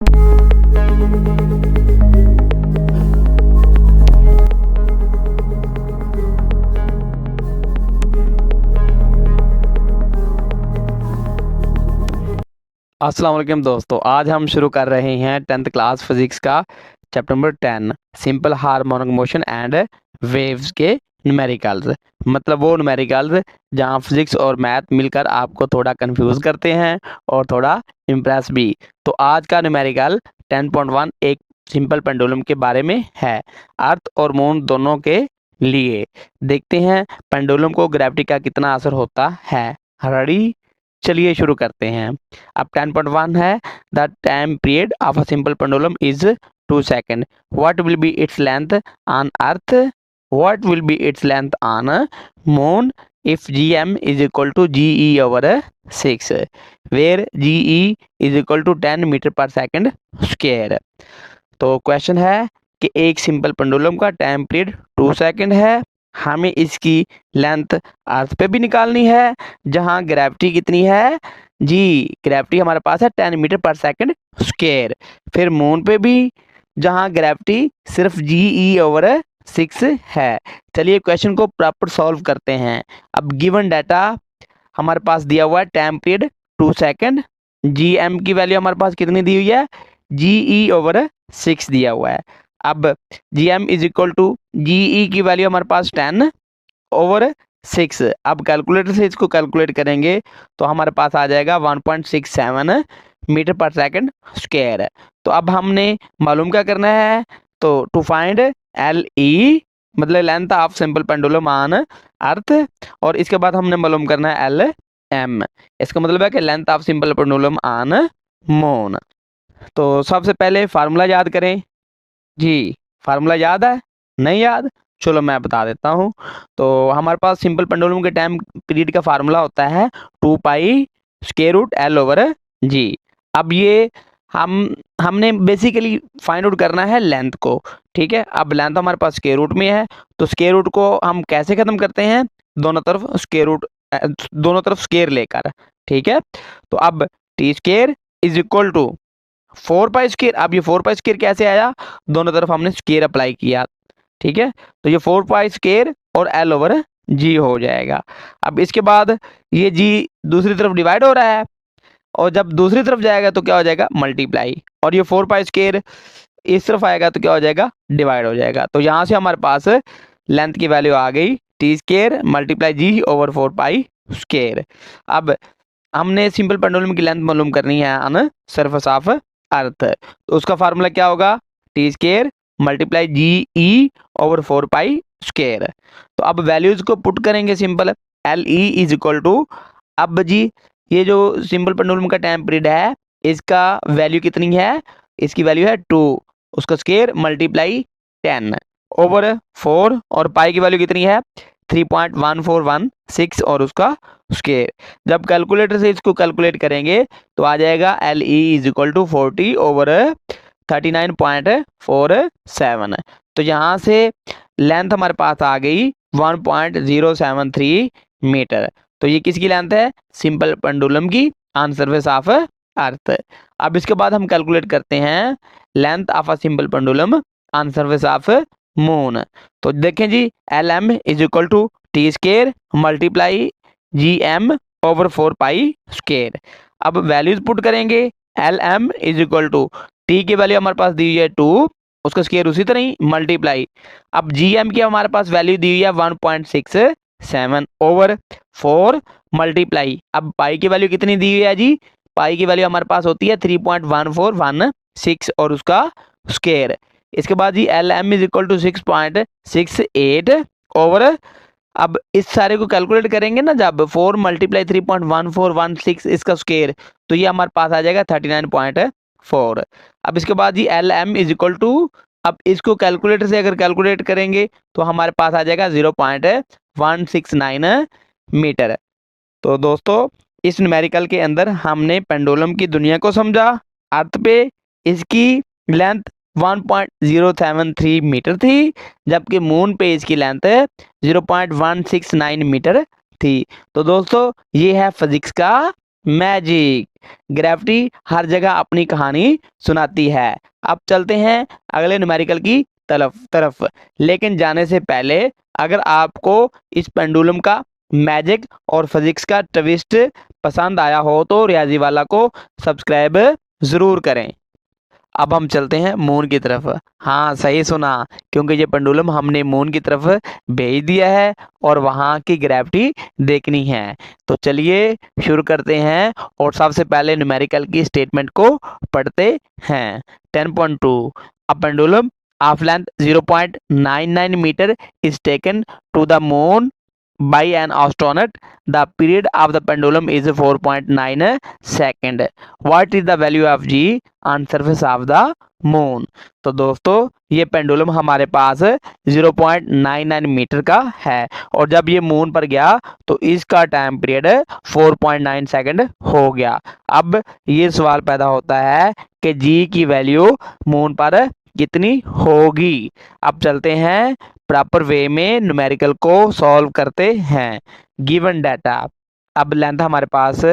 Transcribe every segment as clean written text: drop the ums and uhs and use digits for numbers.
अस्सलाम वालेकुम दोस्तों, आज हम शुरू कर रहे हैं 10th क्लास फिजिक्स का chapter number 10 simple harmonic motion and waves के न्यूमेरिकल्स। मतलब वो न्यूमेरिकल्स जहां फिजिक्स और मैथ मिलकर आपको थोड़ा कंफ्यूज करते हैं और थोड़ा इम्प्रेस भी। तो आज का न्यूमेरिकल 10.1 एक सिंपल पेंडुलम के बारे में है, अर्थ और मून दोनों के लिए। देखते हैं पेंडुलम को ग्रेविटी का कितना असर होता है। रेडी, चलिए शुरू करते हैं। अब 10.1 है, the time period of a simple pendulum is 2 second. What will be its length on earth, what will be its length on moon if gm is equal to ge over 6, where ge is equal to 10 metre पर second square. तो question है कि एक simple pendulum का time period 2 second है, हमें इसकी length अर्थ पे भी निकालनी है जहां ग्रेविटी कितनी है जी, ग्रेविटी हमारे पास है 10 मीटर पर सेकेंड स्क्वायर। फिर मून पे भी जहां ग्रेविटी सिर्फ जी ई ओवर 6 है। चलिए क्वेश्चन को प्रॉपर सॉल्व करते हैं। अब गिवन डाटा हमारे पास दिया हुआ है time period 2 second, G M की वैल्यू हमारे पास कितनी दी हुई है जी ई ओवर 6 दिया हुआ है। अब g M is equal to g e की वैल्यू हमारे पास 10 ओवर 6। अब कैलकुलेटर से इसको कैलकुलेट करेंगे तो हमारे पास आ जाएगा 1.67 मीटर पर सेकेंड स्क्वायर। तो अब हमने मालूम क्या करना है, तो टू फाइंड एल ई मतलब length of simple pendulum on earth, और इसके बाद हमने मालूम करना है एल एम, इसका मतलब है कि length of simple pendulum on moon. तो सबसे पहले फार्मूला याद करें जी। फार्मूला याद है, नहीं याद? चलो मैं बता देता हूँ। तो हमारे पास सिंपल पेंडुलम के टाइम पीरियड का फार्मूला होता है 2 pi square root l over g. अब ये हमने बेसिकली फाइंड आउट करना है लेंथ को, ठीक है। अब लेंथ हमारे पास स्क्वायर रूट में है, तो स्क्वायर रूट को हम कैसे खत्म करते हैं, दोनों तरफ स्क्वायर रूट, दोनों तरफ स्क्वायर लेकर, ठीक है। तो अब T square is equal to 4 pi square. अब ये 4 पाई स्क्वायर कैसे आया, दोनों तरफ हमने स्क्वायर अप्लाई किया, ठीक है। तो ये 4 पाई स्क्वायर और एल ओवर जी हो जाएगा। अब इसके बाद ये जी दूसरी तरफ डिवाइड हो रहा है, और जब दूसरी तरफ जाएगा तो क्या हो जाएगा मल्टीप्लाई, और ये 4 पाई स्क्वायर इस तरफ आएगा तो क्या हो जाएगा डिवाइड हो जाएगा। तो यहाँ से हमारे पास लेंथ की वैल्यू आ गई टी स्क्वायर मल्टीप्लाई जी ओवर 4 पाई स्क्वायर। अब हमने सिंपल पेंडुलम की लेंथ मालूम करनी है ऑन सरफेस ऑफ अर्थ, तो उसका फार्मूला क्या होगा, T square multiply G E over 4 pi square. तो अब वैल्यूज को पुट करेंगे simple, L E is equal to, अब जी ये जो सिंपल पेंडुलम का टाइम पीरियड है इसका वैल्यू कितनी है, इसकी वैल्यू है 2, उसका स्क्वायर मल्टीप्लाई 10 ओवर 4, और पाई की वैल्यू कितनी है 3.1416 और उसका स्क्वायर। जब कैलकुलेटर से इसको कैलकुलेट करेंगे तो आ जाएगा L E is equal to 40 over 39.47। तो यहाँ से लेंथ हमारे पास आ गई 1.073 मीटर। तो ये किसकी लेंथ है, सिंपल पेंडुलम की ऑन सरफेस ऑफ अर्थ। अब इसके बाद हम कैलकुलेट करते हैं length of a simple pendulum on surface of moon. तो देखें जी, L M is equal to t square multiply g m over 4 pi square. अब वैल्यूज पुट करेंगे, l M is equal to t की value हमारे पास दी हुई है 2, उसका स्क्वायर उसी तरह ही मल्टीप्लाई, अब जी एम की हमारे पास वैल्यू दी हुई है 1.67 ओवर 4 मल्टीप्लाई, अब पाई की वैल्यू कितनी दी हुई है जी, पाई की वैल्यू हमारे पास होती है 3.1416 और उसका स्क्वायर। इसके बाद G L M is equal to 6.68 over, अब इस सारे को कैलकुलेट करेंगे ना, जब 4 मल्टीप्लाई 3.1416 इसका स्क्वायर, तो ये हमारे पास आ जाएगा 39.4। अब इसके बाद G L M is equal to, अब इसको कैलकुलेटर से अगर कैलकुलेट करेंगे तो हमारे पास आ जाएगा 0.169 मीटर। तो दोस्तों इस न्यूमेरिकल के अंदर हमने पेंडुलम की दुनिया को समझा। अर्थ पे इसकी लेंथ 1.073 मीटर थी, जबकि मून पे इसकी लेंथ 0.169 मीटर थी। तो दोस्तों ये है फिजिक्स का मैजिक। ग्रेविटी हर जगह अपनी कहानी सुनाती है। अब चलते हैं अगले न्यूमेरिकल की तरफ लेकिन जाने से पहले अगर आपको इस पेंडुलम का मैजिक और फिजिक्स का ट्विस्ट पसंद आया हो तो रियाजी वाला को सब्सक्राइब ज़रूर करें। अब हम चलते हैं मून की तरफ। हाँ सही सुना, क्योंकि ये पेंडुलम हमने मून की तरफ भेज दिया है और वहाँ की ग्रेविटी देखनी है। तो चलिए शुरू करते हैं और सबसे पहले न्यूमेरिकल की स्टेटमेंट को पढ़ते हैं। 10.2 a pendulum of length 0.99 metre is taken to the moon by an astronaut. The period of the pendulum is 4.9 second. What is the value of g on surface of the moon? तो दोस्तों ये pendulum हमारे पास 0.99 metre का है और जब ये moon पर गया तो इसका टाइम पीरियड 4.9 सेकंड हो गया। अब ये सवाल पैदा होता है कि जी की वैल्यू मून पर कितनी होगी। अब चलते हैं प्रॉपर वे में न्यूमेरिकल को सॉल्व करते हैं। गिवन डाटा, अब लेंथ हमारे पास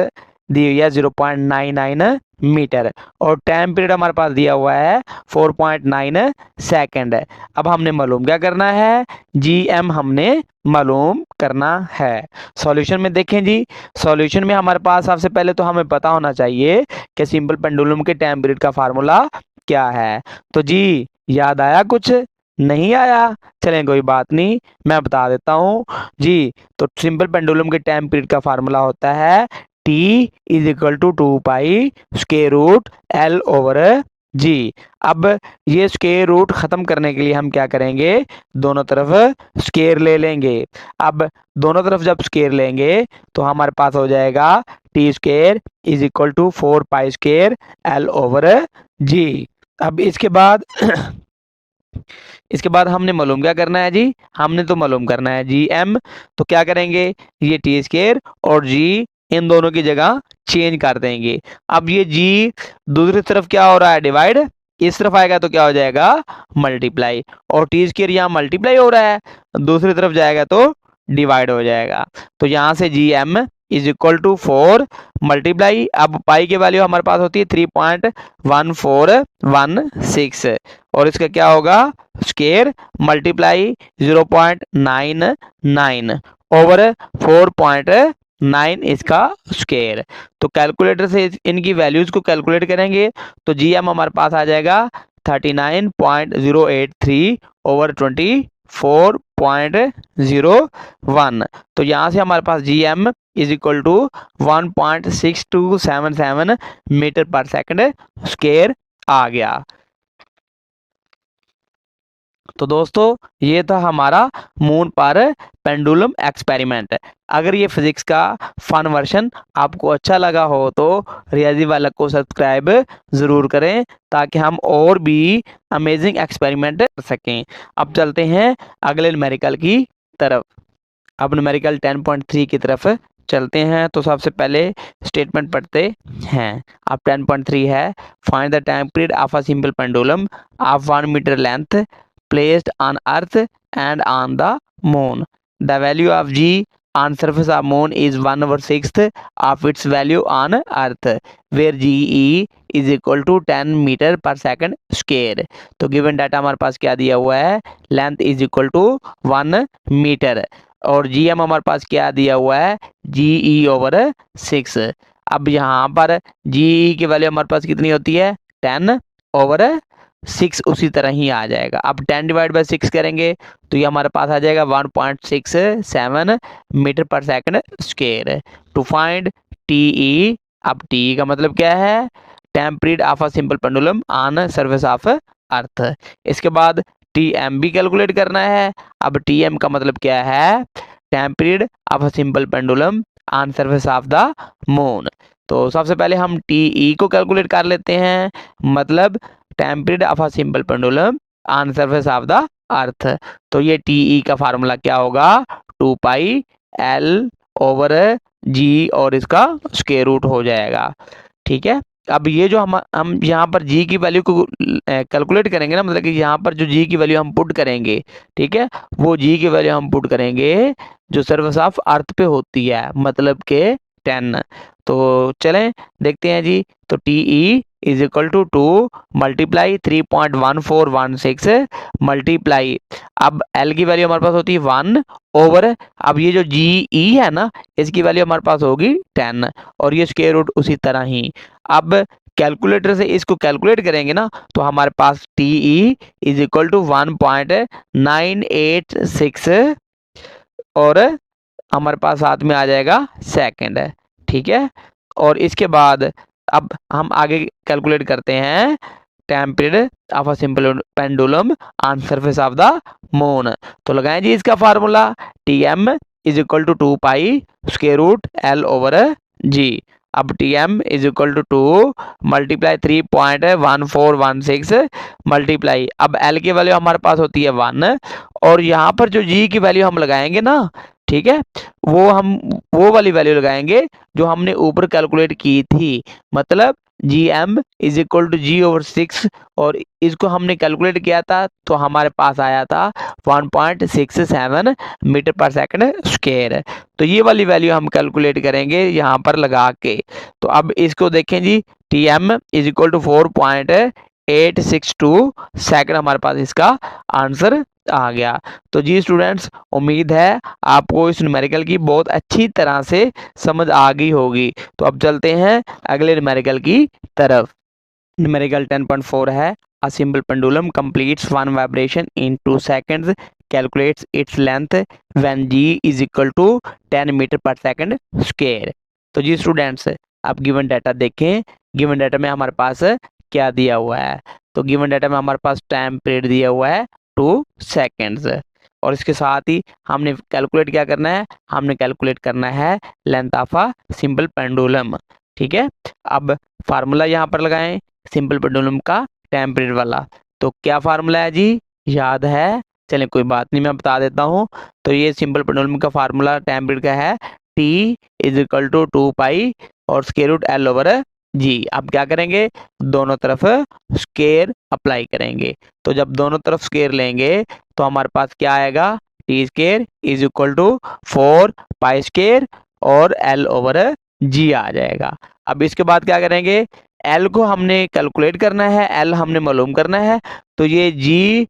दी हुई है 0.99 मीटर और टाइम पीरियड हमारे पास दिया हुआ है 4.9 सेकंड। अब हमने मालूम क्या करना है, जीएम हमने मालूम करना है। सॉल्यूशन में देखें जी, सॉल्यूशन में हमारे पास सबसे पहले तो हमें पता होना चाहिए कि सिंपल पेंडुलम के टाइम पीरियड का फार्मूला क्या है। तो जी याद आया कुछ, नहीं आया? चलें कोई बात नहीं, मैं बता देता हूँ जी। तो सिंपल पेंडुलम के टाइम पीरियड का फार्मूला होता है T is equal to 2 pi square root L over g. अब ये स्क्वायर रूट खत्म करने के लिए हम क्या करेंगे, दोनों तरफ स्क्वायर ले लेंगे। अब दोनों तरफ जब स्क्वायर लेंगे तो हमारे पास हो जाएगा T square is equal to 4 pi square L over g. अब इसके बाद हमने मालूम क्या करना है जी, हमने तो मालूम करना है जी एम। तो क्या करेंगे, ये टी स्क्वायर और जी इन दोनों की जगह चेंज कर देंगे। अब ये जी दूसरी तरफ क्या हो रहा है, डिवाइड, इस तरफ आएगा तो क्या हो जाएगा, मल्टीप्लाई। और टी स्क्वायर यहाँ मल्टीप्लाई हो रहा है, दूसरी तरफ जाएगा तो डिवाइड हो जाएगा। तो यहाँ से G M is equal to 4 multiply, अब पाई की वैल्यू हमारे पास होती है 3.1416 और इसका क्या होगा, स्क्वायर मल्टीप्लाई 0.99 ओवर 4.9 इसका स्क्वायर। तो कैलकुलेटर से इनकी वैल्यूज को कैलकुलेट करेंगे तो जीएम हमारे पास आ जाएगा 39.083 ओवर 24.01। तो यहाँ से हमारे पास g m is equal to 1.6277 meter per second square आ गया। तो दोस्तों ये था हमारा मून पर पेंडुलम एक्सपेरिमेंट। अगर ये फिजिक्स का फन वर्जन आपको अच्छा लगा हो तो रियाजी वाला को सब्सक्राइब ज़रूर करें ताकि हम और भी अमेजिंग एक्सपेरिमेंट कर सकें। अब चलते हैं अगले न्यूमेरिकल की तरफ। अब न्यूमेरिकल 10.3 की तरफ चलते हैं। तो सबसे पहले स्टेटमेंट पढ़ते हैं। अब 10.3 है, find the time period of a simple pendulum of 1 metre length placed on earth and on the moon. The value of g on surface of moon is 1/6 of its value on earth, where ge is equal to 10 metre per second square. तो given data हमारे पास क्या दिया हुआ है, length is equal to 1 metre और GM हमारे पास क्या दिया हुआ है, जीई ओवर 6। अब यहाँ पर जीई की वैल्यू हमारे पास कितनी होती है, 10 ओवर 6 उसी तरह ही आ जाएगा। अब 10 डिवाइड बाई 6 करेंगे तो ये हमारे पास आ जाएगा 1.67 metre per second square. To find TE, अब टीई का मतलब क्या है, time period of a simple pendulum on surface of earth. इसके बाद टीएम भी कैलकुलेट करना है। अब टीएम का मतलब क्या है, time period of a simple pendulum on surface of the moon. तो सबसे पहले हम टीई को कैलकुलेट कर लेते हैं, मतलब time period of a simple pendulum on surface of the earth. तो ये टीई का फार्मूला क्या होगा, 2 पाई एल ओवर जी और इसका स्क्वायर रूट हो जाएगा। ठीक है, अब ये जो हम यहाँ पर जी की वैल्यू को कैलकुलेट करेंगे ना, मतलब कि यहाँ पर जो जी की वैल्यू हम पुट करेंगे, ठीक है, वो जी की वैल्यू हम पुट करेंगे जो सरफेस ऑफ अर्थ पे होती है, मतलब के 10। तो चलें देखते हैं जी। तो TE is equal to 2 multiply 3.1416 multiply, अब L की वैल्यू हमारे पास होती है 1 ओवर, अब ये जो GE है ना इसकी वैल्यू हमारे पास होगी 10 और ये स्क्वायर रूट उसी तरह ही। अब कैलकुलेटर से इसको कैलकुलेट करेंगे ना तो हमारे पास TE इज इक्वल टू 1.986 और हमारे पास साथ में आ जाएगा सेकंड है, ठीक है। और इसके बाद अब हम आगे कैलकुलेट करते हैं time period of a simple pendulum on surface of the moon. तो लगाएं जी इसका formula, TM is equal to 2 pi square root L over G। अब TM is equal to 2 multiply 3.1416 multiply, अब L की वैल्यू हमारे पास होती है 1 और यहाँ पर जो G की वैल्यू हम लगाएंगे ना, ठीक है, वो वाली वैल्यू लगाएंगे जो हमने ऊपर कैलकुलेट की थी, मतलब GM is equal to G over 6 और इसको हमने कैलकुलेट किया था तो हमारे पास आया था 1.67 मीटर पर सेकंड स्क्वायर। तो ये वाली वैल्यू हम कैलकुलेट करेंगे यहाँ पर लगा के। तो अब इसको देखें जी, TM is equal to 4.862 second हमारे पास इसका आंसर आ गया। तो जी स्टूडेंट्स, उम्मीद है आपको इस न्यूमेरिकल की बहुत अच्छी तरह से समझ आ गई होगी। तो अब चलते हैं अगले न्यूमेरिकल की तरफ। न्यूमेरिकल 10.4 है, a simple pendulum completes one vibration in 2 seconds, calculates its length when G is equal to 10 metre per second square. तो जी स्टूडेंट्स, आप गिवन डाटा देखें, गिवन डाटा में हमारे पास क्या दिया हुआ है। तो गिवन डाटा में हमारे पास टाइम पीरियड दिया हुआ है 2 सेकेंड्स और इसके साथ ही हमने कैलकुलेट क्या करना है, हमने कैलकुलेट करना है length of a simple pendulum, ठीक है। अब फार्मूला यहाँ पर लगाएं सिंपल पेंडुलम का टाइम पीरियड वाला। तो क्या फार्मूला है जी, याद है? चलें कोई बात नहीं, मैं बता देता हूँ। तो ये सिंपल पेंडुलम का फार्मूला टाइम पीरियड का है T is equal to 2 pi और square root L over G। अब क्या करेंगे, दोनों तरफ स्क्वायर अप्लाई करेंगे। तो जब दोनों तरफ स्क्वायर लेंगे तो हमारे पास क्या आएगा, T square is equal to 4 pi square और L ओवर G आ जाएगा। अब इसके बाद क्या करेंगे, L को हमने कैलकुलेट करना है, L हमने मालूम करना है। तो ये G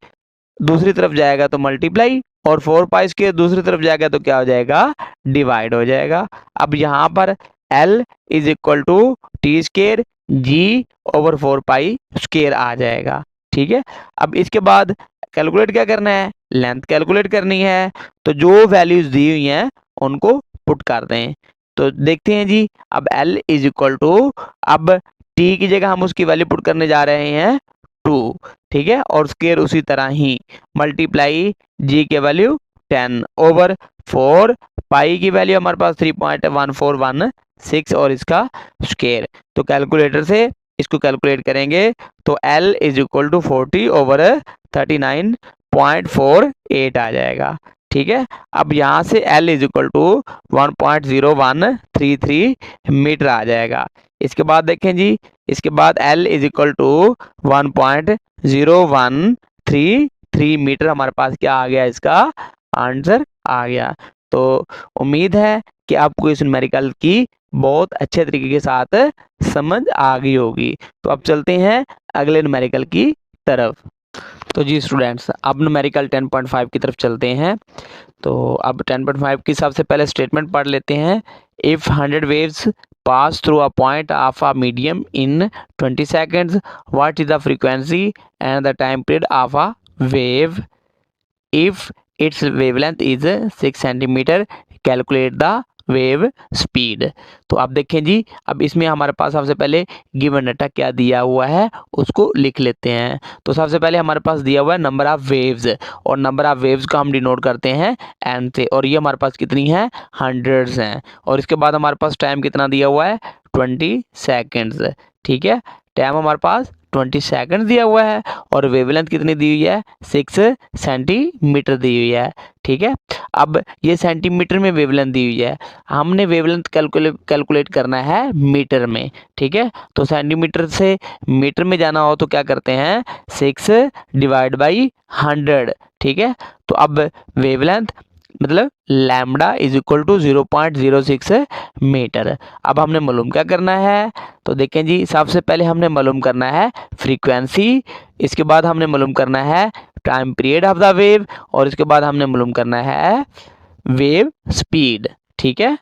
दूसरी तरफ जाएगा तो मल्टीप्लाई और 4 पाई स्क्वायर दूसरी तरफ जाएगा तो क्या हो जाएगा, डिवाइड हो जाएगा। अब यहाँ पर L is equal to T square G over 4 pi square आ जाएगा, ठीक है। अब इसके बाद कैलकुलेट क्या करना है, लेंथ कैलकुलेट करनी है। तो जो वैल्यूज दी हुई हैं उनको पुट कर दें। तो देखते हैं जी, अब L इज इक्वल टू, अब T की जगह हम उसकी वैल्यू पुट करने जा रहे हैं 2, ठीक है, और स्क्वायर उसी तरह ही मल्टीप्लाई G की वैल्यू 10 ओवर 4 पाई की वैल्यू हमारे पास 3.1416 और इसका स्क्वायर। तो कैलकुलेटर से इसको कैलकुलेट करेंगे तो L is equal to 40 over 39.48 आ जाएगा, ठीक है। अब यहाँ से L is equal to 1.0133 meter आ जाएगा। इसके बाद देखें जी, इसके बाद L is equal to 1.0133 meter हमारे पास क्या आ गया, इसका आंसर आ गया। तो उम्मीद है कि आपको इस न्यूमेरिकल की बहुत अच्छे तरीके के साथ समझ आ गई होगी। तो अब चलते हैं अगले न्यूमेरिकल की तरफ। तो जी स्टूडेंट्स, अब न्यूमेरिकल 10.5 की तरफ चलते हैं। तो अब 10.5 की सबसे पहले स्टेटमेंट पढ़ लेते हैं। If 100 waves pass through a point of a medium in 20 seconds, what is the frequency and the time period of a wave? If its wavelength is 6 centimeter, calculate the wave speed. तो आप देखें जी, अब इसमें हमारे पास सबसे पहले given data क्या दिया हुआ है उसको लिख लेते हैं। तो सबसे पहले हमारे पास दिया हुआ है नंबर ऑफ वेव्स और नंबर ऑफ वेव्स को हम डिनोट करते हैं एन से, और ये हमारे पास कितनी है, हंड्रेड्स हैं। और इसके बाद हमारे पास टाइम कितना दिया हुआ है, 20 सेकेंड्स, ठीक है। टाइम हमारे पास 20 सेकंड दिया हुआ है और वेवलेंथ कितनी दी हुई है, 6 सेंटीमीटर दी हुई है, ठीक है। अब ये सेंटीमीटर में वेवलेंथ दी हुई है, हमने वेवलेंथ कैलकुलेट करना है मीटर में, ठीक है। तो सेंटीमीटर से मीटर में जाना हो तो क्या करते हैं, 6 डिवाइड बाई 100, ठीक है। तो अब वेवलेंथ मतलब lambda is equal to 0.06 metre. अब हमने मालूम क्या करना है, तो देखें जी, सबसे पहले हमने मालूम करना है फ्रीक्वेंसी, इसके बाद हमने मालूम करना है time period of the wave, और इसके बाद हमने मालूम करना है वेव स्पीड। ठीक है,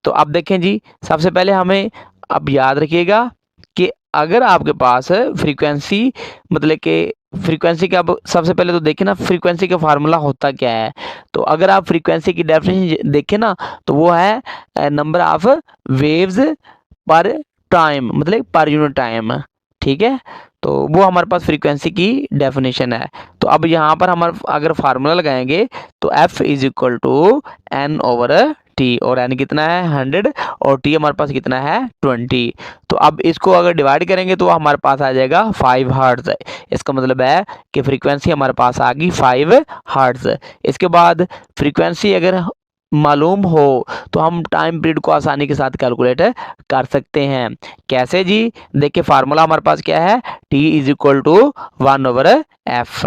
तो अब देखें जी, सबसे पहले हमें अब याद रखिएगा कि अगर आपके पास फ्रीक्वेंसी, मतलब कि फ्रीक्वेंसी का, अब सबसे पहले तो देखें ना फ्रीक्वेंसी का फार्मूला होता क्या है। तो अगर आप फ्रीक्वेंसी की डेफिनेशन देखें ना, तो वो है नंबर ऑफ वेव्स पर टाइम, मतलब पर यूनिट टाइम। ठीक है, तो वो हमारे पास फ्रीक्वेंसी की डेफिनेशन है। तो अब यहाँ पर हम अगर फार्मूला लगाएंगे तो F is equal to N over T, और एन कितना है 100, और टी हमारे पास कितना है 20। तो अब इसको अगर डिवाइड करेंगे तो हमारे पास आ जाएगा 5 हर्ट्ज। इसका मतलब है कि फ्रीक्वेंसी हमारे पास आ गई 5 हर्ट्ज। इसके बाद फ्रीक्वेंसी अगर मालूम हो तो हम टाइम पीरियड को आसानी के साथ कैलकुलेट कर सकते हैं। कैसे जी, देखिए फार्मूला हमारे पास क्या है, T is equal to 1/f।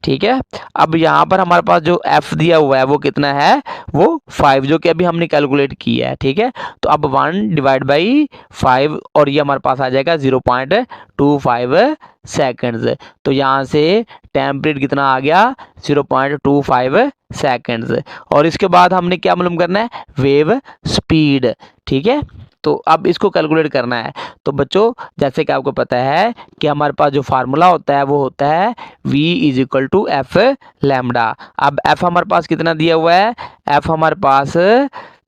ठीक है, अब यहाँ पर हमारे पास जो f दिया हुआ है वो कितना है, वो 5, जो कि अभी हमने कैलकुलेट किया है। ठीक है, तो अब 1 डिवाइड बाई 5, और ये हमारे पास आ जाएगा 0.25 सेकेंड्स। तो यहाँ से टाइम पीरियड कितना आ गया, 0.25 सेकेंड्स। और इसके बाद हमने क्या मालूम करना है, वेव स्पीड। ठीक है, तो अब इसको कैलकुलेट करना है। तो बच्चों, जैसे कि आपको पता है कि हमारे पास जो फार्मूला होता है वो होता है v is equal to F lambda. अब f हमारे पास कितना दिया हुआ है, f हमारे पास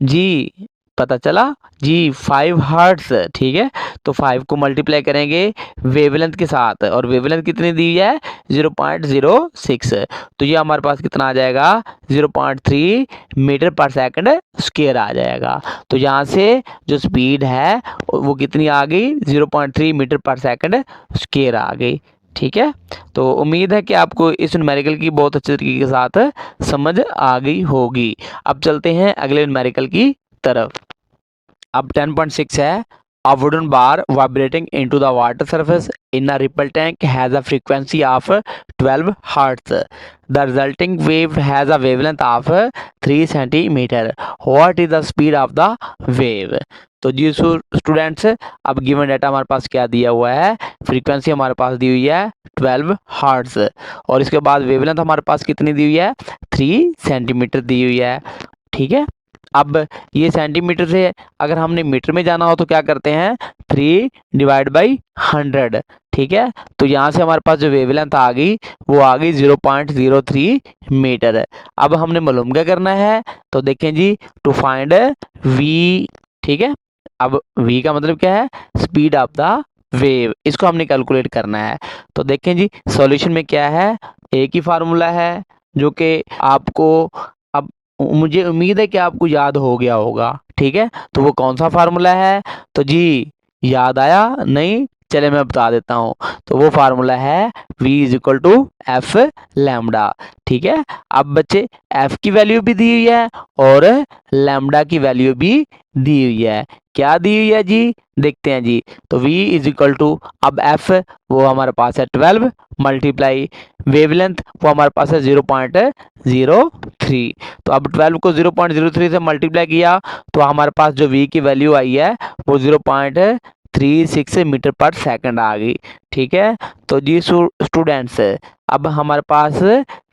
जी, पता चला जी 5 हर्ट्ज। ठीक है, तो 5 को मल्टीप्लाई करेंगे वेवलेंथ के साथ, और वेवलेंथ कितनी दी है 0.06। तो ये हमारे पास कितना आ जाएगा 0.3 मीटर पर सेकंड स्क्वायर आ जाएगा। तो यहाँ से जो स्पीड है वो कितनी आ गई, 0.3 मीटर पर सेकंड स्क्वायर आ गई। ठीक है, तो उम्मीद है कि आपको इस न्यूमेरिकल की बहुत अच्छे तरीके के साथ समझ आ गई होगी। अब चलते हैं अगले न्यूमेरिकल की तरफ। अब 10.6 है, a wooden bar vibrating into the water surface in a ripple tank has a frequency of 12 hertz. The resulting wave has a wavelength of 3 centimeter. What is the speed of the wave? तो जी students, अब given data हमारे पास क्या दिया हुआ है, frequency हमारे पास दी हुई है 12 हर्ट्ज, और इसके बाद वेवलेंथ हमारे पास कितनी दी हुई है 3 सेंटीमीटर दी हुई है। ठीक है, अब ये सेंटीमीटर से अगर हमने मीटर में जाना हो तो क्या करते हैं, 3 डिवाइड बाई 100। ठीक है, तो यहाँ से हमारे पास जो वेवलेंथ आ गई वो आ गई 0.03 मीटर। अब हमने मालूम क्या करना है, तो देखें जी, टू फाइंड v। ठीक है, अब v का मतलब क्या है, स्पीड ऑफ द वेव, इसको हमने कैलकुलेट करना है। तो देखें जी, सॉल्यूशन में क्या है, एक ही फार्मूला है जो कि आपको, अब मुझे उम्मीद है कि आपको याद हो गया होगा। ठीक है, तो वो कौन सा फार्मूला है, तो जी याद आया नहीं, चले मैं बता देता हूँ। तो वो फार्मूला है v is equal to F lambda. ठीक है, अब बच्चे f की वैल्यू भी दी हुई है और लैम्डा की वैल्यू भी दी हुई है। क्या दी हुई है जी, देखते हैं जी। तो v इज इक्वल टू, अब f वो हमारे पास है 12 मल्टीप्लाई वेवलेंथ वो हमारे पास है 0.03। तो अब 12 को 0.03 से मल्टीप्लाई किया तो हमारे पास जो v की वैल्यू आई है वो 0.36 मीटर पर सेकंड आ गई। ठीक है, तो जी स्टूडेंट्स, अब हमारे पास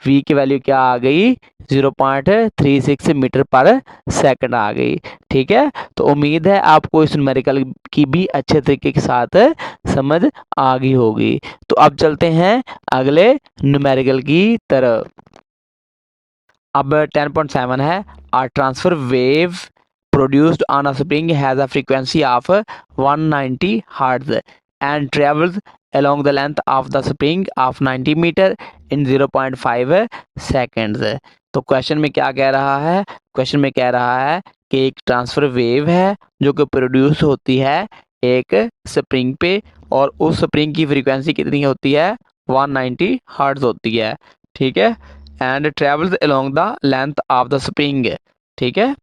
v की वैल्यू क्या आ गई, 0.36 मीटर पर सेकंड आ गई। ठीक है, तो उम्मीद है आपको इस न्यूमेरिकल की भी अच्छे तरीके के साथ समझ आ गई होगी। तो अब चलते हैं अगले न्यूमेरिकल की तरफ। अब 10.7 है, a transfer wave produced on a spring has a frequency of 190 hertz and travels along the length of the spring of 90 meter in 0.5 seconds। तो क्वेश्चन में क्या कह रहा है, क्वेश्चन में कह रहा है कि एक ट्रांसफर वेव है जो कि प्रोड्यूस होती है एक स्प्रिंग पे, और उस स्प्रिंग की फ्रीक्वेंसी कितनी होती है 190 हर्ट्ज होती है। ठीक है, and travels along the length of the spring. ठीक है,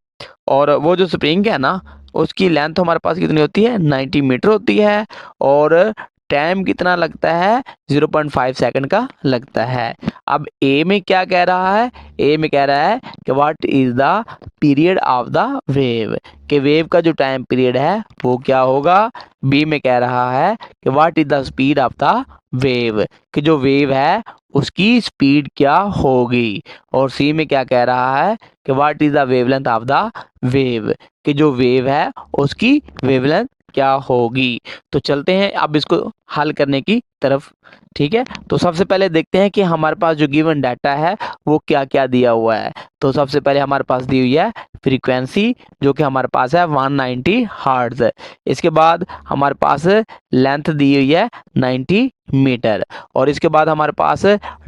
और वो जो स्प्रिंग है ना उसकी लेंथ हमारे पास कितनी होती है 90 मीटर होती है, और टाइम कितना लगता है, 0.5 सेकंड का लगता है। अब ए में क्या कह रहा है, ए में कह रहा है कि what is the period of the wave, कि वेव का जो टाइम पीरियड है वो क्या होगा। बी में कह रहा है कि what is the speed of the wave, कि जो वेव है उसकी स्पीड क्या होगी। और सी में क्या कह रहा है कि what is the wavelength of the wave, कि जो वेव है उसकी वेवलेंथ क्या होगी। तो चलते हैं अब इसको हल करने की तरफ। ठीक है, तो सबसे पहले देखते हैं कि हमारे पास जो गिवन डाटा है वो क्या क्या दिया हुआ है। तो सबसे पहले हमारे पास दी हुई है फ्रीक्वेंसी, जो कि हमारे पास है 190 हर्ट्ज। इसके बाद हमारे पास लेंथ दी हुई है 90 मीटर। और इसके बाद हमारे पास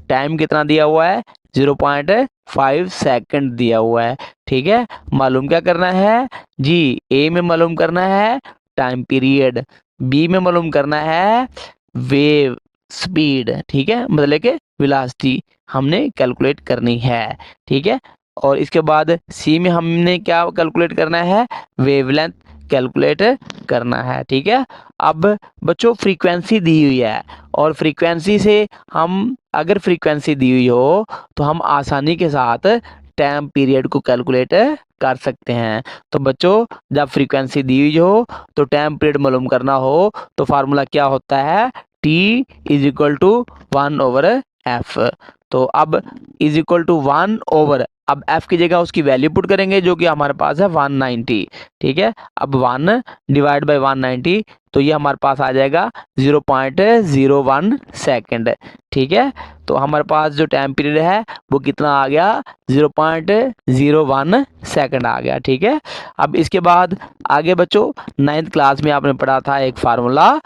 टाइम कितना दिया हुआ है, 0.5 सेकंड दिया हुआ है। ठीक है, मालूम क्या करना है जी, ए में मालूम करना है टाइम पीरियड, बी में मालूम करना है वेव स्पीड। ठीक है, मतलब कि वेलोसिटी हमने कैलकुलेट करनी है। ठीक है, और इसके बाद सी में हमने क्या कैलकुलेट करना है, वेवलेंथ कैलकुलेट करना है। ठीक है, अब बच्चों फ्रीक्वेंसी दी हुई है, और फ्रीक्वेंसी से हम अगर फ्रीक्वेंसी दी हुई हो तो हम आसानी के साथ टाइम पीरियड को कैलकुलेट कर सकते हैं। तो बच्चों जब फ्रीक्वेंसी दी हुई हो तो टाइम पीरियड मालूम करना हो तो फार्मूला क्या होता है, T is equal to 1/f। तो अब इज इक्वल टू 1/, अब f की जगह उसकी वैल्यू पुट करेंगे जो कि हमारे पास है 190। ठीक है, अब 1 डिवाइड बाई 190, तो ये हमारे पास आ जाएगा 0.01 सेकेंड। ठीक है, तो हमारे पास जो टाइम पीरियड है वो कितना आ गया, 0.01 सेकेंड आ गया। ठीक है, अब इसके बाद आगे बच्चों 9th क्लास में आपने पढ़ा था एक फार्मूला,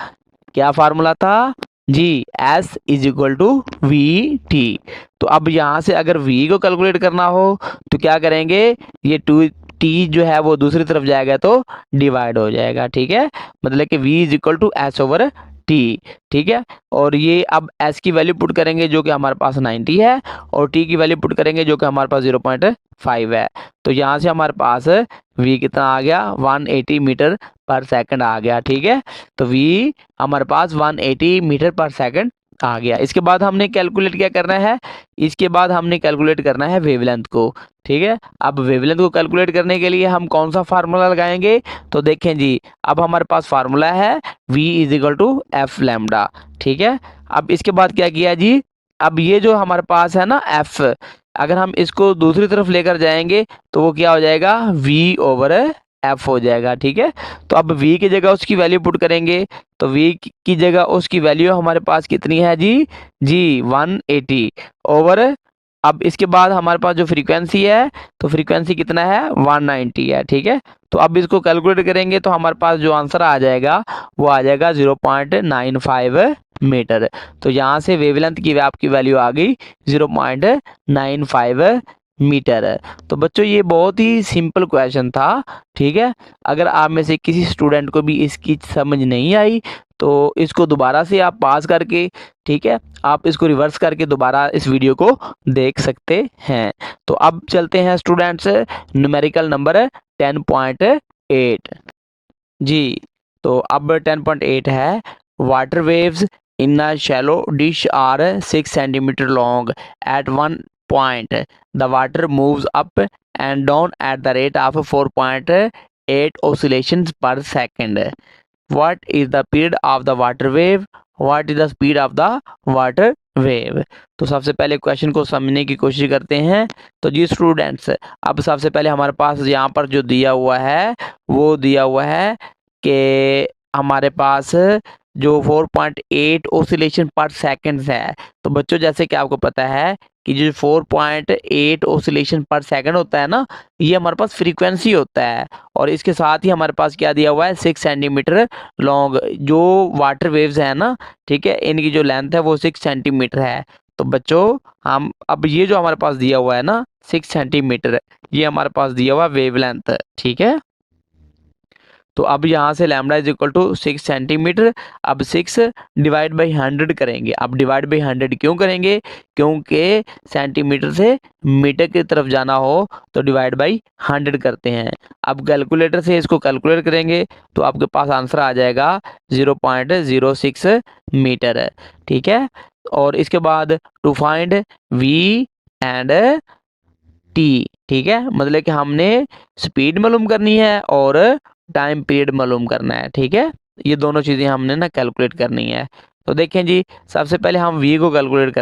क्या फार्मूला था जी, S is equal to V T. तो अब यहाँ से अगर V को कैलकुलेट करना हो तो क्या करेंगे, ये 2t जो है वो दूसरी तरफ जाएगा तो डिवाइड हो जाएगा। ठीक है, मतलब कि V is equal to S/T। ठीक है, और ये अब S की वैल्यू पुट करेंगे जो कि हमारे पास 90 है, और T की वैल्यू पुट करेंगे जो कि हमारे पास 0.5 है। तो यहाँ से हमारे पास V कितना आ गया, 180 मीटर पर सेकंड आ गया। ठीक है, तो V हमारे पास 180 मीटर पर सेकंड आ गया। इसके बाद हमने कैलकुलेट क्या करना है, इसके बाद हमने कैलकुलेट करना है वेवलेंथ को। ठीक है, अब वेवलेंथ को कैलकुलेट करने के लिए हम कौन सा फार्मूला लगाएंगे, तो देखें जी, अब हमारे पास फार्मूला है V is equal to F lambda. ठीक है, अब इसके बाद क्या किया जी, अब ये जो हमारे पास है ना F, अगर हम इसको दूसरी तरफ लेकर जाएंगे तो वो क्या हो जाएगा, V/F हो जाएगा। ठीक है, तो अब V की जगह उसकी वैल्यू पुट करेंगे, तो V की जगह उसकी वैल्यू हमारे पास कितनी है जी 180 ओवर, अब इसके बाद हमारे पास जो फ्रीक्वेंसी है तो फ्रीक्वेंसी कितना है, 190 है। ठीक है, तो अब इसको कैलकुलेट करेंगे तो हमारे पास जो आंसर आ जाएगा वो आ जाएगा 0.95 मीटर। तो यहाँ से वेवलेंथ की आपकी वैल्यू आ गई 0.95 मीटर। तो बच्चों ये बहुत ही सिंपल क्वेश्चन था। ठीक है, अगर आप में से किसी स्टूडेंट को भी इसकी समझ नहीं आई तो इसको दोबारा से आप पास करके, ठीक है, आप इसको रिवर्स करके दोबारा इस वीडियो को देख सकते हैं। तो अब चलते हैं स्टूडेंट्स न्यूमेरिकल नंबर 10.8 जी। तो अब 10.8 है, water waves in a shallow dish are 6 centimeter long. At one point, the water moves up and down at the rate of 4.8 oscillations per second. What is the period of the water wave? What is the speed of the water wave? तो सबसे पहले question को समझने की कोशिश करते हैं। तो जी स्टूडेंट्स, अब सबसे पहले हमारे पास यहाँ पर जो दिया हुआ है वो दिया हुआ है कि हमारे पास जो 4.8 ओसिलेशन पर सेकंड है। तो बच्चों जैसे कि आपको पता है कि जो 4.8 ओसिलेशन पर सेकंड होता है ना, ये हमारे पास फ्रीक्वेंसी होता है, और इसके साथ ही हमारे पास क्या दिया हुआ है, 6 सेंटीमीटर लॉन्ग जो वाटर वेव्स है ना, ठीक है, इनकी जो लेंथ है वो 6 सेंटीमीटर है। तो बच्चों हम अब ये जो हमारे पास दिया हुआ है ना 6 सेंटीमीटर, ये हमारे पास दिया हुआ वेवलेंथ। ठीक है, तो अब यहाँ से lambda is equal to 6 centimetre. अब 6 डिवाइड बाई 100 करेंगे। अब डिवाइड बाई 100 क्यों करेंगे? क्योंकि सेंटीमीटर से मीटर की तरफ जाना हो तो डिवाइड बाई 100 करते हैं। अब कैलकुलेटर से इसको कैलकुलेट करेंगे तो आपके पास आंसर आ जाएगा 0.06 मीटर। ठीक है, और इसके बाद to find V and T. ठीक है, मतलब कि हमने स्पीड मालूम करनी है और टाइम पीरियड मालूम करना है। ठीक है, ये दोनों चीज़ें हमने ना कैलकुलेट करनी है। तो देखें जी, सबसे पहले हम v को कैलकुलेट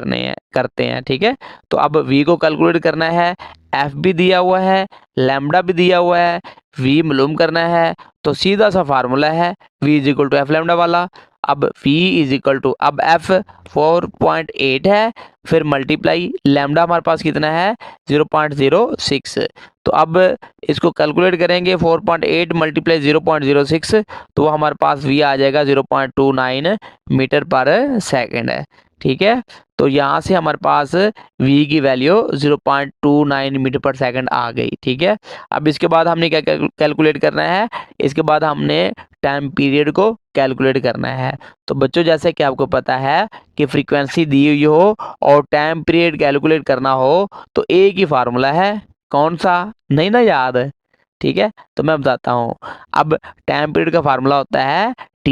करते हैं। ठीक है, तो अब v को कैलकुलेट करना है, f भी दिया हुआ है, लैम्डा भी दिया हुआ है, v मालूम करना है। तो सीधा सा फार्मूला है v is equal to F lambda वाला। अब v इज इक्वल टू, अब f 4.8 है, फिर मल्टीप्लाई लैम्डा हमारे पास कितना है 0.06। तो अब इसको कैलकुलेट करेंगे 4.8 मल्टीप्लाई 0.06, तो वो हमारे पास v आ जाएगा 0.29 मीटर पर सेकंड है। ठीक है, तो यहाँ से हमारे पास v की वैल्यू 0.29 मीटर पर सेकंड आ गई। ठीक है, अब इसके बाद हमने क्या कैलकुलेट करना है? इसके बाद हमने टाइम पीरियड को कैलकुलेट करना है। तो बच्चों, जैसे कि आपको पता है कि फ्रीक्वेंसी दी हुई हो और टाइम पीरियड कैलकुलेट करना हो तो एक ही फार्मूला है, कौन सा? नहीं ना याद? ठीक है, तो मैं बताता हूँ। अब टाइम पीरियड का फार्मूला होता है t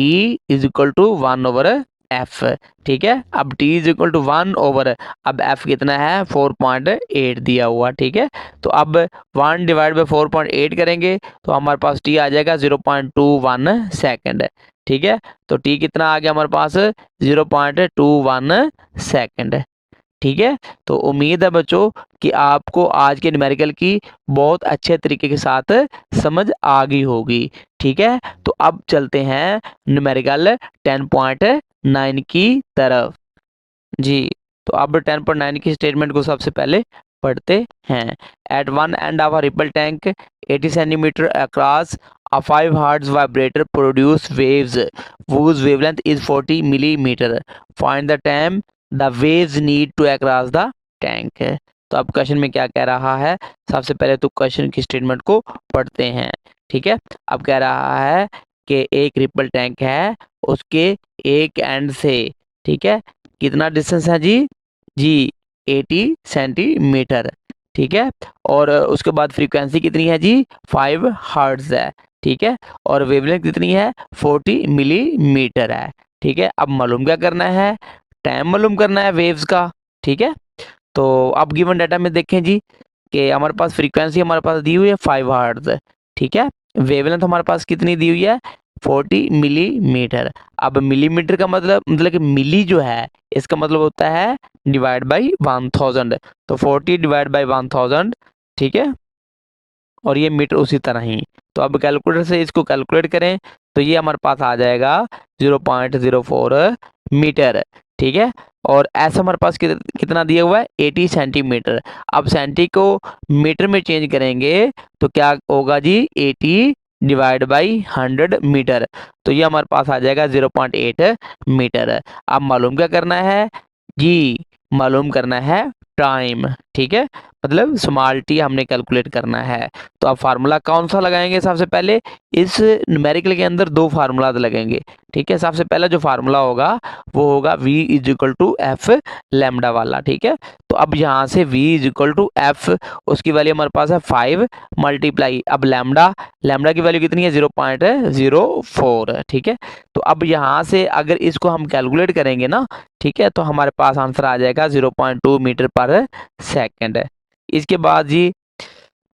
is equal to 1/f। ठीक है, अब t इज इक्वल टू 1/, अब f कितना है 4.8 दिया हुआ। ठीक है, तो अब 1 डिवाइड बाई 4.8 करेंगे तो हमारे पास t आ जाएगा 0.21 सेकेंड। ठीक है, तो t कितना आ गया हमारे पास 0.21 सेकेंड। ठीक है, तो उम्मीद है बच्चों कि आपको आज के न्यूमेरिकल की बहुत अच्छे तरीके के साथ समझ आ गई होगी। ठीक है, तो अब चलते हैं न्यूमेरिकल 10.9 की तरफ। जी, तो अब 10.9 की स्टेटमेंट को सबसे पहले पढ़ते हैं। At one end of a ripple tank 80 centimetre across a 5 hertz vibrator produce waves whose wavelength is 40 millimeter. Find the time the waves need to across the tank. तो अब क्वेश्चन में क्या कह रहा है? सबसे पहले तो क्वेश्चन की स्टेटमेंट को पढ़ते हैं। ठीक है, अब कह रहा है कि एक रिपल टैंक है, उसके एक एंड से, ठीक है, कितना डिस्टेंस है जी? जी 80 सेंटीमीटर। ठीक है, और उसके बाद फ्रीक्वेंसी कितनी है जी? 5 हर्ट्ज है। ठीक है, और वेवलेंथ कितनी है? 40 मिलीमीटर है। ठीक है, अब मालूम क्या करना है? टाइम मालूम करना है वेव्स का। ठीक है, तो अब गिवन डाटा में देखें जी कि हमारे पास फ्रीक्वेंसी हमारे पास दी हुई है 5 हर्ट्ज। ठीक है, वेवलेंथ हमारे पास कितनी दी हुई है? 40 मिलीमीटर। अब मिलीमीटर का मतलब कि मिली जो है इसका मतलब होता है डिवाइड बाई 1000। तो 40 डिवाइड बाई 1000। ठीक है, और ये मीटर उसी तरह ही। तो अब कैलकुलेटर से इसको कैलकुलेट करें तो ये हमारे पास आ जाएगा 0.04 मीटर। ठीक है, और ऐसा हमारे पास कितना दिया हुआ है? 80 सेंटीमीटर। अब सेंटी को मीटर में चेंज करेंगे तो क्या होगा जी? 80 डिवाइड बाई 100 मीटर। तो ये हमारे पास आ जाएगा 0.8 मीटर। अब मालूम क्या करना है जी? मालूम करना है टाइम। ठीक है, मतलब स्मॉल टी हमने कैलकुलेट करना है। तो अब फार्मूला कौन सा लगाएंगे? सबसे पहले इस न्यूमेरिकल के अंदर दो फार्मूला लगेंगे। ठीक है, सबसे पहला जो फार्मूला होगा वो होगा v is equal to F lambda वाला। ठीक है, तो अब यहाँ से v is equal to F, उसकी वैल्यू हमारे पास है 5 मल्टीप्लाई, अब लैम्डा की वैल्यू कितनी है? 0.04। ठीक है, तो अब यहाँ से अगर इसको हम कैलकुलेट करेंगे ना, ठीक है, तो हमारे पास आंसर आ जाएगा 0.2 मीटर पर सेकेंड। इसके बाद जी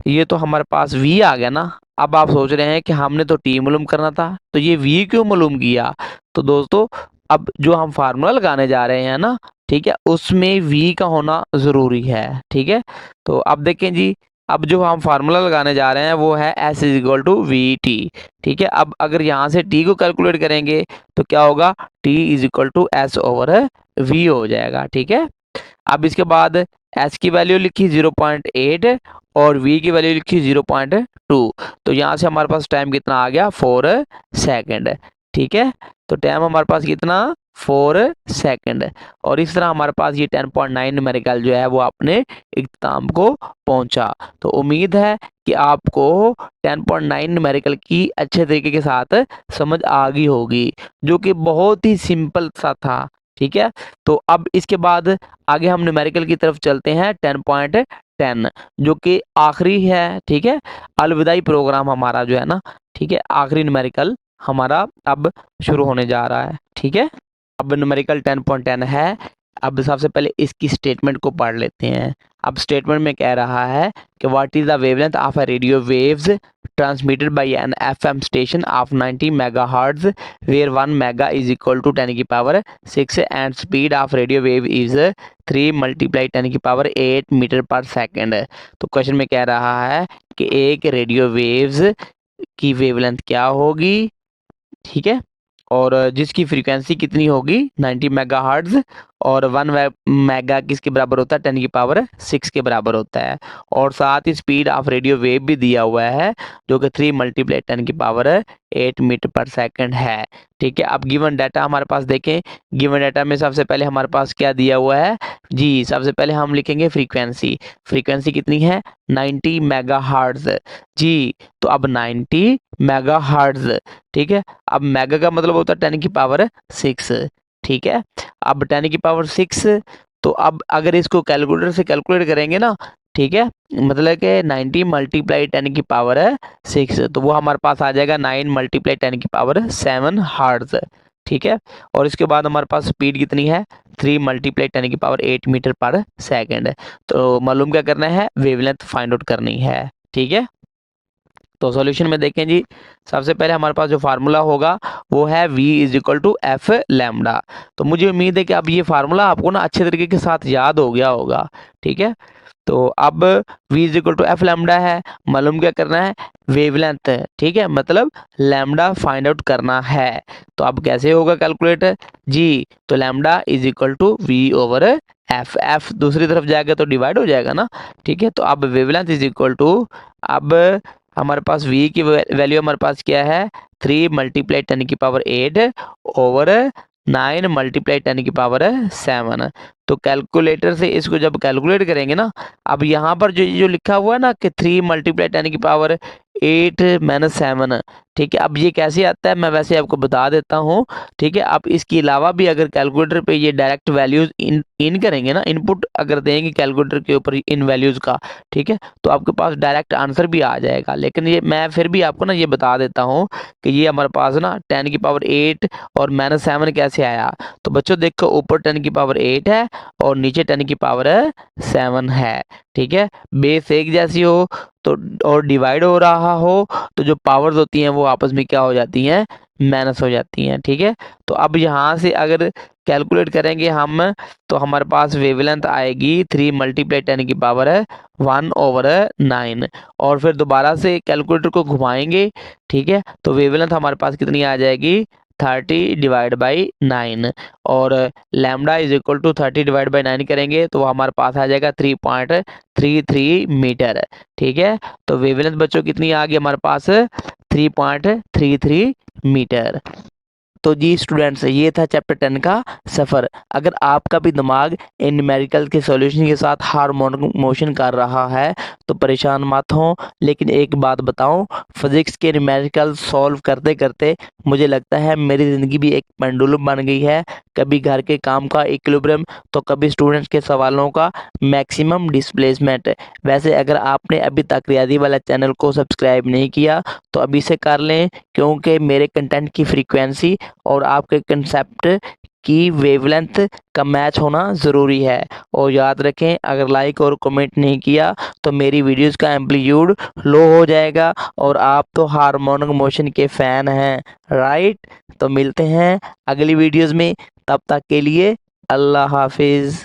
ये तो हमारे पास v आ गया ना। अब आप सोच रहे हैं कि हमने तो t मालूम करना था, तो ये v क्यों मालूम किया? तो दोस्तों, अब जो हम फार्मूला लगाने जा रहे हैं ना, ठीक है, उसमें v का होना ज़रूरी है। ठीक है, तो अब देखें जी, अब जो हम फार्मूला लगाने जा रहे हैं वो है s is equal to V T. ठीक है, अब अगर यहाँ से t को कैलकुलेट करेंगे तो क्या होगा? t is equal to s over v हो जाएगा। ठीक है, अब इसके बाद s की वैल्यू लिखी 0.8 और v की वैल्यू लिखी 0.2। तो यहाँ से हमारे पास टाइम कितना आ गया? 4 सेकेंड। ठीक है, तो टाइम हमारे पास कितना? सेकंड। और इस तरह हमारे पास ये 10.9 न्यूमेरिकल जो है वो अपने इख्तिताम को पहुंचा। तो उम्मीद है कि आपको 10.9 न्यूमेरिकल की अच्छे तरीके के साथ समझ आ गई होगी, जो कि बहुत ही सिंपल सा था। ठीक है, तो अब इसके बाद आगे हम न्यूमेरिकल की तरफ चलते हैं 10.10, जो कि आखिरी है। ठीक है, अलविदाई प्रोग्राम हमारा जो है ना, ठीक है, आखिरी न्यूमेरिकल हमारा अब शुरू होने जा रहा है। ठीक है, अब न्यूमेरिकल 10.10 है। अब सबसे पहले इसकी स्टेटमेंट को पढ़ लेते हैं। अब स्टेटमेंट में कह रहा है कि what is the wavelength of a radio waves transmitted by an FM station of 90 megahertz where 1 mega is equal to 10 की power 6 and speed of radio wave is 3 multiply 10 की पावर 8 मीटर पर second. तो question में कह रहा है कि एक रेडियो वेव्स की वेवलेंथ क्या होगी, ठीक है, और जिसकी फ्रीक्वेंसी कितनी होगी 90 मेगाहर्ट्ज, और 1 मेगा किसके बराबर होता है 10 की पावर 6 के बराबर होता है, और साथ ही स्पीड ऑफ रेडियो वेव भी दिया हुआ है जो कि 3 मल्टीप्लाई 10 की पावर 8 मीटर पर सेकंड है। ठीक है, अब गिवन डाटा हमारे पास देखें। गिवन डाटा में सबसे पहले हमारे पास क्या दिया हुआ है जी, सबसे पहले हम लिखेंगे फ्रीक्वेंसी। फ्रीक्वेंसी कितनी है 90 मेगाहर्ट्ज जी। तो अब 90 मेगाहर्ट्ज, ठीक है, अब मेगा का मतलब होता है 10 की पावर 6। ठीक है, अब 10 की पावर 6, तो अब अगर इसको कैलकुलेटर से कैलकुलेट करेंगे ना, ठीक है, मतलब कि 90 मल्टीप्लाई 10 की पावर 6, तो वो हमारे पास आ जाएगा 9 मल्टीप्लाई 10 की पावर 7 हर्ट्ज। ठीक है, और इसके बाद हमारे पास स्पीड कितनी है 3 मल्टीप्लाई 10 की पावर 8 मीटर पर सेकेंड। तो मालूम क्या करना है, वेवलेंथ फाइंड आउट करनी है। ठीक है, तो सॉल्यूशन में देखें जी, सबसे पहले हमारे पास जो फार्मूला होगा वो है v is equal to F lambda. तो मुझे उम्मीद है कि अब ये फार्मूला आपको ना अच्छे तरीके के साथ याद हो गया होगा। ठीक है, तो अब v is equal to F lambda है, मालूम क्या करना है वेवलेंथ। ठीक है, मतलब लैम्डा फाइंड आउट करना है। तो अब कैसे होगा कैलकुलेटर जी, तो lambda is equal to v over F दूसरी तरफ जाएगा तो डिवाइड हो जाएगा ना। ठीक है, तो अब वेवलेंथ इज इक्वल टू, अब हमारे पास v की वैल्यू हमारे पास क्या है 3 मल्टीप्लाई 10 की पावर 8 ओवर 9 मल्टीप्लाई 10 की पावर 7। तो कैलकुलेटर से इसको जब कैलकुलेट करेंगे ना, अब यहाँ पर जो लिखा हुआ है ना कि 3 मल्टीप्लाई 10 की पावर 8 माइनस 7, ठीक है, अब ये कैसे आता है मैं वैसे आपको बता देता हूँ। ठीक है, अब इसके अलावा भी अगर कैलकुलेटर पे ये डायरेक्ट वैल्यूज इन करेंगे ना, इनपुट अगर देंगे कैलकुलेटर के ऊपर इन वैल्यूज का, ठीक है, तो आपके पास डायरेक्ट आंसर भी आ जाएगा। लेकिन ये मैं फिर भी आपको ना ये बता देता हूँ कि ये हमारे पास ना 10 की पावर 8 और माइनस 7 कैसे आया। तो बच्चों देखो, ऊपर 10 की पावर 8 है और नीचे 10 की पावर 7 है। ठीक है, बेस एक जैसी हो तो और डिवाइड हो रहा हो तो जो पावर्स होती हैं वो आपस में क्या हो जाती हैं, माइनस हो जाती हैं। ठीक है, तो अब यहाँ से अगर कैलकुलेट करेंगे हम, तो हमारे पास वेवलेंथ आएगी 3 मल्टीप्लाई 10 की पावर 1 ओवर 9, और फिर दोबारा से कैलकुलेटर को घुमाएंगे। ठीक है, तो वेवलेंथ हमारे पास कितनी आ जाएगी 30 डिवाइड बाई 9, और lambda is equal to 30 divide by 9 करेंगे तो हमारे पास आ जाएगा 3.33 मीटर। ठीक है, तो वेवलेंथ बच्चों कितनी आ गई हमारे पास 3.33 मीटर। तो जी स्टूडेंट्स, ये था चैप्टर 10 का सफ़र। अगर आपका भी दिमाग इन न्यूमेरिकल के सॉल्यूशन के साथ हार्मोनिक मोशन कर रहा है तो परेशान मत हो, लेकिन एक बात बताऊं, फिजिक्स के न्यूमेरिकल सॉल्व करते करते मुझे लगता है मेरी ज़िंदगी भी एक पेंडुलम बन गई है। कभी घर के काम का इक्विलिब्रियम तो कभी स्टूडेंट्स के सवालों का मैक्सिमम डिस्प्लेसमेंट। वैसे अगर आपने अभी तक रियादी वाला चैनल को सब्सक्राइब नहीं किया तो अभी से कर लें, क्योंकि मेरे कंटेंट की फ्रीक्वेंसी और आपके कंसेप्ट की वेवलेंथ का मैच होना ज़रूरी है। और याद रखें, अगर लाइक और कमेंट नहीं किया तो मेरी वीडियोस का एम्पलीट्यूड लो हो जाएगा, और आप तो हार्मोनिक मोशन के फ़ैन हैं, राइट। तो मिलते हैं अगली वीडियोस में, तब तक के लिए अल्लाह हाफिज़।